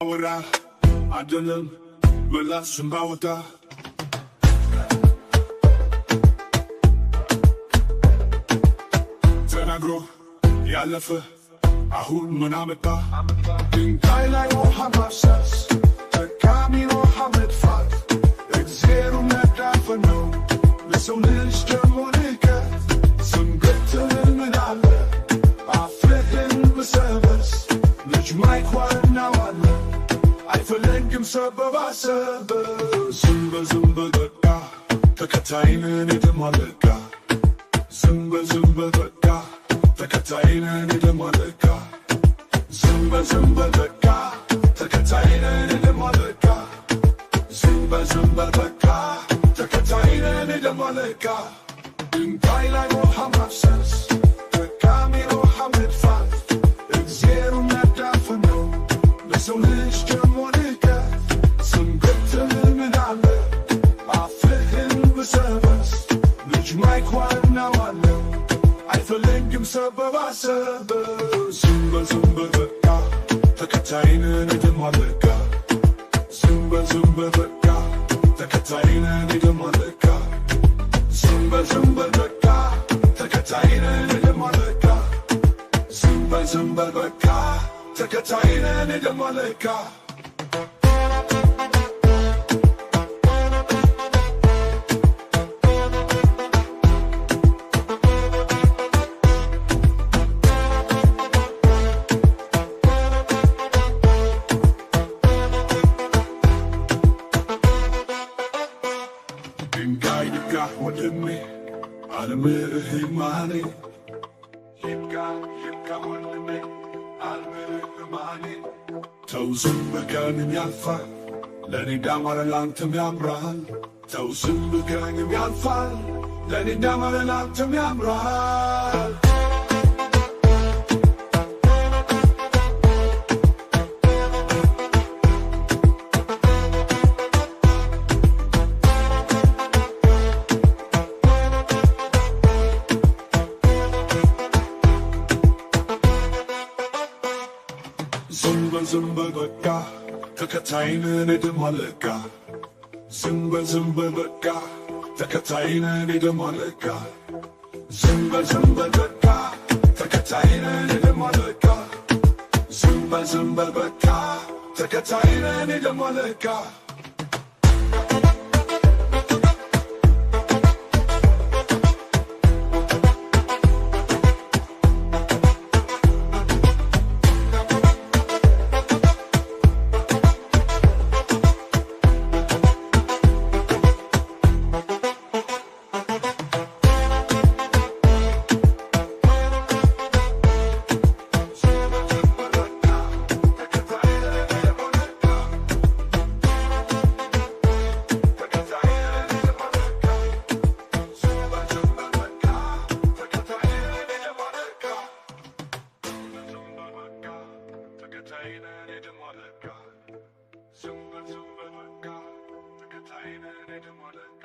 Ahora አይደለም ምላስን ባወጣ ተናግሮ ያለፈ አሁን ምን አመጣ? ድንጋይ ላይ ውሃ ማፍሰስ ጠቃሚ ውሃ መድፋት እግዜሩን መዳፈን ነው ለሰው ልጅ ደግሞ ንቀት። ስንገትል ምን አለ አፍህን ብሰበስ ልጅ ማይኳናዋለ አይፈልግም ሰበባ ዝም በል በቃ ተከታይነን የተሟለቃ ዝም በል በቃ ተከታይነን የተሟለቃ ዝም በል በቃ ተከታይነን የተሟለቃ ዝም በል በቃ ተከታይነን የተሟለቃ ድንጋይ ላይ ውሃ ማፍሰስ ጠቃሚ ውሃ መድፋት እግዜሩን መዳፈን ነው ለሰው ልጅ ደግሞ ንቀት። ስንገትል ምን አለ አፍህን ብሰበስ ልጅ ማይኳናዋለ አይፈልግም ሰበባ ዝም በል በቃ ተከታይነን የተሟለቃ ዝም በል በቃ ተከታይነን የተሟለቃ ዝም በል በቃ ተከታይነን የተሟለቃ ዝም በል በቃ ተከታይነን የተሟለቃ ድንጋይ ይብቃ ወንድሜ አልምርህ ማኔ ይብቃ ወንድሜ አልምርህ ማኔ ተው ዝም በቀንም ያልፋል ለኔ እንዳማረ ላንተም ያምራል። ተው ዝም በቀንም ያልፋል ለኔ እንዳማረ ላንተም ያምራል። ዝም በል በቃ ተከታይነን የተሟለቃ ዝም በል በቃ ተከታይነን የተሟለቃ ዝም በል በቃ ተከታይነን የተሟለቃ ዝም በል በቃ ተከታይነን የተሟለቃ ተከታይነን የተሟለቃ ዝም በል በቃ ተከታይነን የተሟለቃ